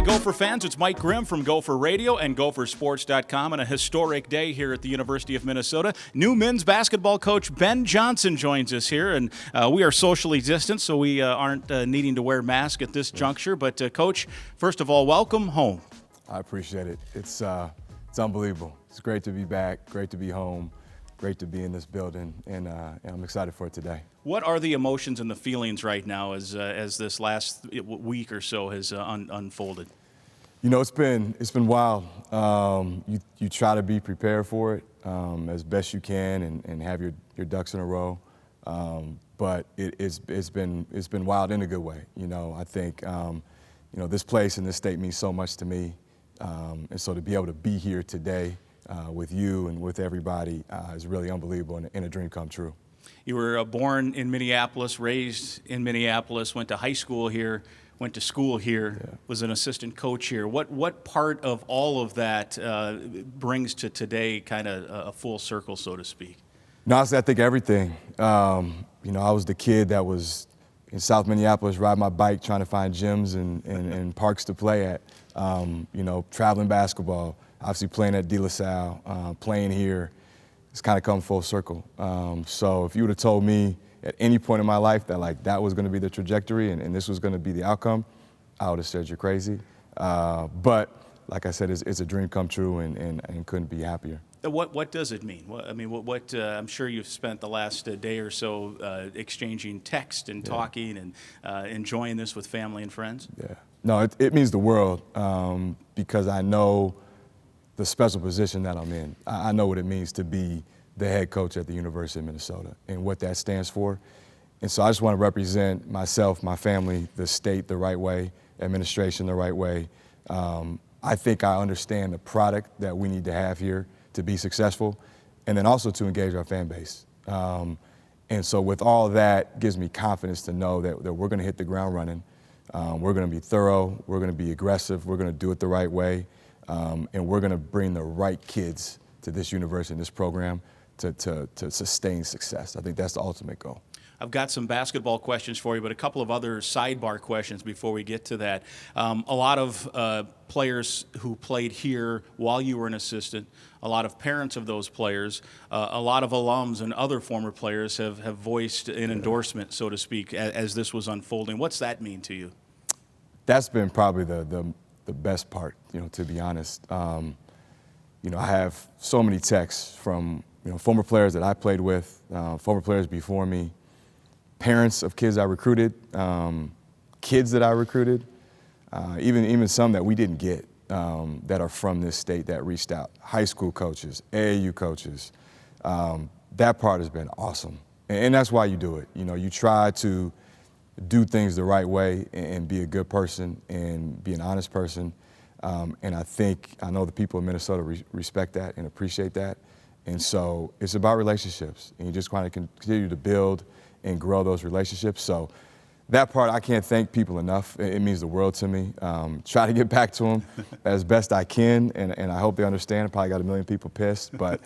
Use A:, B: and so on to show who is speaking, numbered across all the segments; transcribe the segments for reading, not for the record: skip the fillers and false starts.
A: Hey, Gopher fans, it's Mike Grimm from Gopher Radio and Gophersports.com, and a historic day here at the University of Minnesota. New men's basketball coach Ben Johnson joins us here, and we are socially distanced, so we aren't needing to wear masks at this juncture. But, Coach, first of all, welcome home.
B: I appreciate it. It's unbelievable. It's great to be back, great to be home, great to be in this building, and I'm excited for it today.
A: What are the emotions and the feelings right now as this last week or so has unfolded?
B: You know, it's been wild. You try to be prepared for it as best you can and have your ducks in a row. But it's been wild in a good way. You know, I think this place and this state means so much to me, and so to be able to be here today with you and with everybody is really unbelievable and a dream come true.
A: You were born in Minneapolis, raised in Minneapolis, went to high school here, went to school here, was an assistant coach here. What part of all of that brings to today kind of a full circle, so to speak?
B: No, honestly, I think everything. I was the kid that was in South Minneapolis riding my bike trying to find gyms and parks to play at, traveling basketball, obviously playing at De La Salle, playing here. It's kind of come full circle. So if you would have told me at any point in my life that that was going to be the trajectory and this was going to be the outcome, I would have said you're crazy. But like I said, it's a dream come true and couldn't be happier.
A: What does it mean? I'm sure you've spent the last day or so exchanging text and talking and enjoying this with family and friends.
B: Yeah. No, it means the world because I know the special position that I'm in. I know what it means to be the head coach at the University of Minnesota and what that stands for. And so I just want to represent myself, my family, the state the right way, administration the right way. I think I understand the product that we need to have here to be successful, and then also to engage our fan base. And so with all that gives me confidence to know that we're going to hit the ground running. We're going to be thorough, we're going to be aggressive, we're going to do it the right way. And we're going to bring the right kids to this university and this program to sustain success. I think that's the ultimate goal.
A: I've got some basketball questions for you, but a couple of other sidebar questions before we get to that. A lot of players who played here while you were an assistant, a lot of parents of those players, a lot of alums and other former players have voiced an endorsement, so to speak, as this was unfolding. What's that mean to you?
B: That's been probably the best part, to be honest. I have so many texts from, former players that I played with, former players before me, parents of kids I recruited, kids that I recruited, even some that we didn't get that are from this state that reached out, high school coaches, AAU coaches. That part has been awesome. And that's why you do it. You try to do things the right way and be a good person and be an honest person. And I know the people of Minnesota respect that and appreciate that. And so it's about relationships, and you just want to continue to build and grow those relationships. So that part, I can't thank people enough. It means the world to me. Try to get back to them as best I can, and I hope they understand. I probably got a million people pissed, but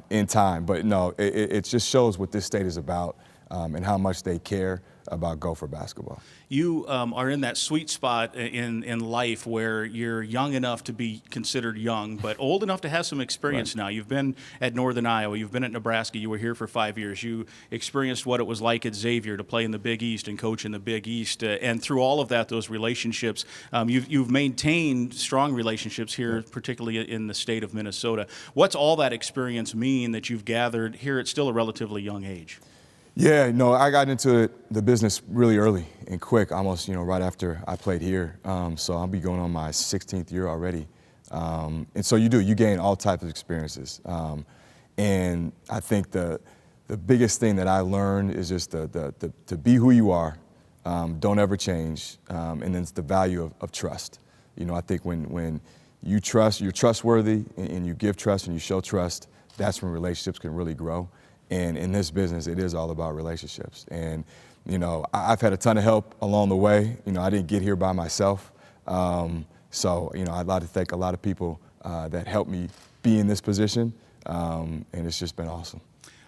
B: in time. But no, it just shows what this state is about and how much they care about Gopher basketball.
A: You are in that sweet spot in life where you're young enough to be considered young, but old enough to have some experience now. You've been at Northern Iowa. You've been at Nebraska. You were here for 5 years. You experienced what it was like at Xavier to play in the Big East and coach in the Big East. And through all of that, those relationships, you've maintained strong relationships here, particularly in the state of Minnesota. What's all that experience mean that you've gathered here at still a relatively young age?
B: Yeah, I got into the business really early and quick, almost, right after I played here. So I'll be going on my 16th year already. And so you gain all types of experiences. And I think the biggest thing that I learned is just to be who you are, don't ever change, and then it's the value of trust. I think when you trust, you're trustworthy, and you give trust and you show trust, that's when relationships can really grow. And in this business, it is all about relationships. And, I've had a ton of help along the way. I didn't get here by myself. So, I'd like to thank a lot of people that helped me be in this position. And it's just been awesome.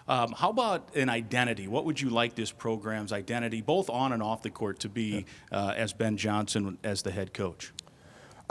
A: How about an identity? What would you like this program's identity, both on and off the court, to be as Ben Johnson as the head coach?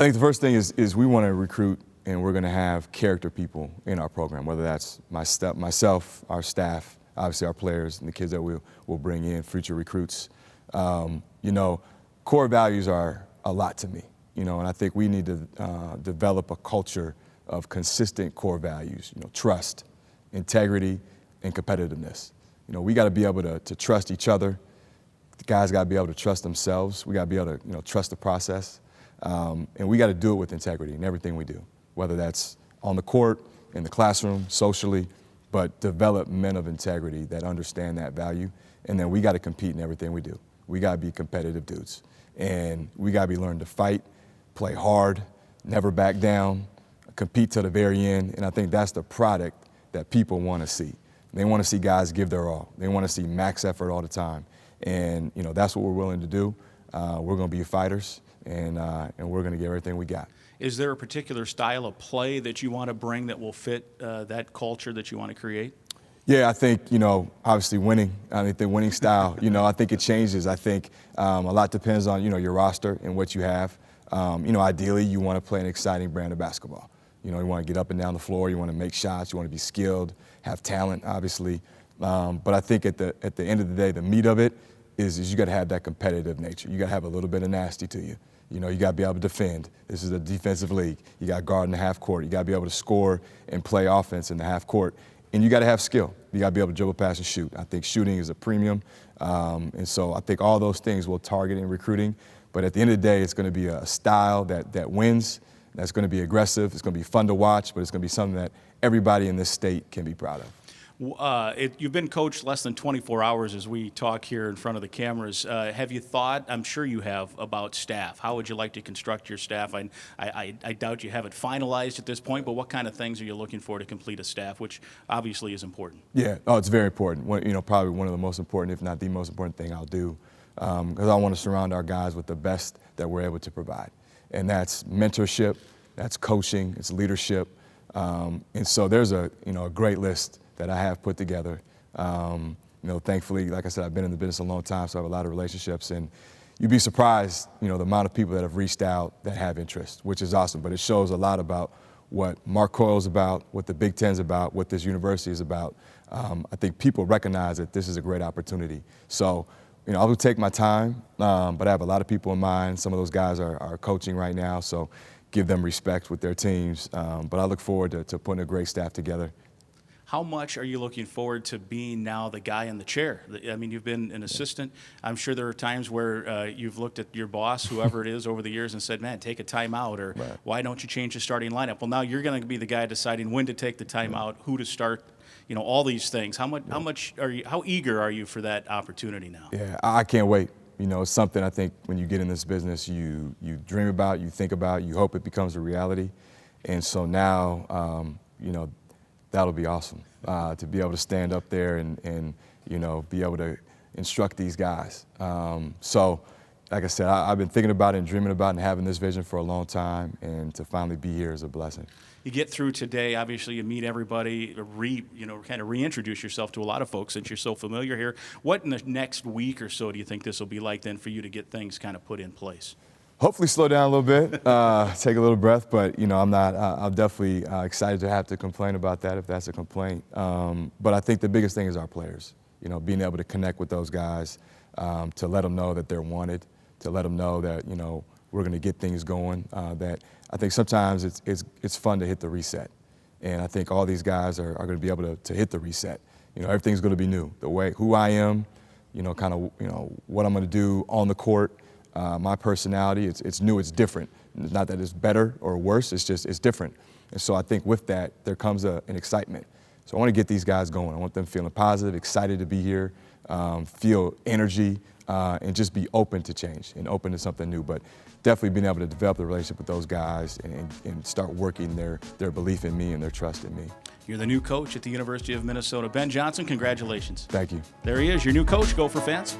B: I think the first thing is we want to recruit, and we're going to have character people in our program, whether that's myself, our staff, obviously our players, and the kids that we'll bring in, future recruits. Core values are a lot to me, and I think we need to develop a culture of consistent core values, trust, integrity, and competitiveness. We got to be able to trust each other. The guys got to be able to trust themselves. We got to be able to, trust the process. And we got to do it with integrity in everything we do, whether that's on the court, in the classroom, socially, but develop men of integrity that understand that value. And then we got to compete in everything we do. We got to be competitive dudes. And we got to be learning to fight, play hard, never back down, compete to the very end. And I think that's the product that people want to see. They want to see guys give their all. They want to see max effort all the time. And, that's what we're willing to do. We're going to be fighters, and we're going to give everything we got.
A: Is there a particular style of play that you want to bring that will fit that culture that you want to create?
B: Yeah, I think, obviously winning. I think the winning style, I think it changes. I think a lot depends on, your roster and what you have. Ideally, you want to play an exciting brand of basketball. You want to get up and down the floor. You want to make shots. You want to be skilled, have talent, obviously. But I think at the end of the day, the meat of it is you got to have that competitive nature. You got to have a little bit of nasty to you. You got to be able to defend. This is a defensive league. You got to guard in the half court. You got to be able to score and play offense in the half court. And you got to have skill. You got to be able to dribble, pass, and shoot. I think shooting is a premium. And so I think all those things we'll target in recruiting. But at the end of the day, it's going to be a style that wins. That's going to be aggressive. It's going to be fun to watch, but it's going to be something that everybody in this state can be proud of.
A: You've been coached less than 24 hours as we talk here in front of the cameras. Have you thought, I'm sure you have, about staff? How would you like to construct your staff? I doubt you have it finalized at this point, but what kind of things are you looking for to complete a staff, which obviously is important?
B: Yeah, it's very important. Probably one of the most important, if not the most important thing I'll do, because I want to surround our guys with the best that we're able to provide. And that's mentorship, that's coaching, it's leadership. And so there's a great list that I have put together. Thankfully, like I said, I've been in the business a long time, so I have a lot of relationships. And you'd be surprised, the amount of people that have reached out that have interest, which is awesome. But it shows a lot about what Mark Coyle's about, what the Big Ten's about, what this university is about. I think people recognize that this is a great opportunity. So, I will take my time, but I have a lot of people in mind. Some of those guys are coaching right now, so give them respect with their teams. But I look forward to putting a great staff together.
A: How much are you looking forward to being now the guy in the chair? I mean, you've been an assistant. I'm sure there are times where you've looked at your boss, whoever it is, over the years and said, man, take a timeout, or
B: right.
A: Why don't you change the starting lineup? Well, now you're going to be the guy deciding when to take the timeout, who to start, all these things. How eager are you for that opportunity now?
B: Yeah, I can't wait. It's something I think when you get in this business, you dream about, you think about, you hope it becomes a reality. And so now, that'll be awesome to be able to stand up there and be able to instruct these guys. So, like I said, I've been thinking about it and dreaming about it and having this vision for a long time, and to finally be here is a blessing.
A: You get through today, obviously you meet everybody, kind of reintroduce yourself to a lot of folks since you're so familiar here. What in the next week or so do you think this will be like then for you to get things kind of put in place?
B: Hopefully slow down a little bit, take a little breath, but I'm definitely excited to have to complain about that if that's a complaint. But I think the biggest thing is our players, being able to connect with those guys, to let them know that they're wanted, to let them know that, we're going to get things going. That I think sometimes it's fun to hit the reset. And I think all these guys are going to be able to hit the reset. Everything's going to be new. The way, who I am, what I'm going to do on the court, my personality, it's new, it's different. It's not that it's better or worse, it's different. And so I think with that, there comes an excitement. So I want to get these guys going. I want them feeling positive, excited to be here, feel energy, and just be open to change and open to something new. But definitely being able to develop the relationship with those guys and start working their belief in me and their trust in me.
A: You're the new coach at the University of Minnesota. Ben Johnson, congratulations.
B: Thank you.
A: There he is, your new coach, Gopher fans.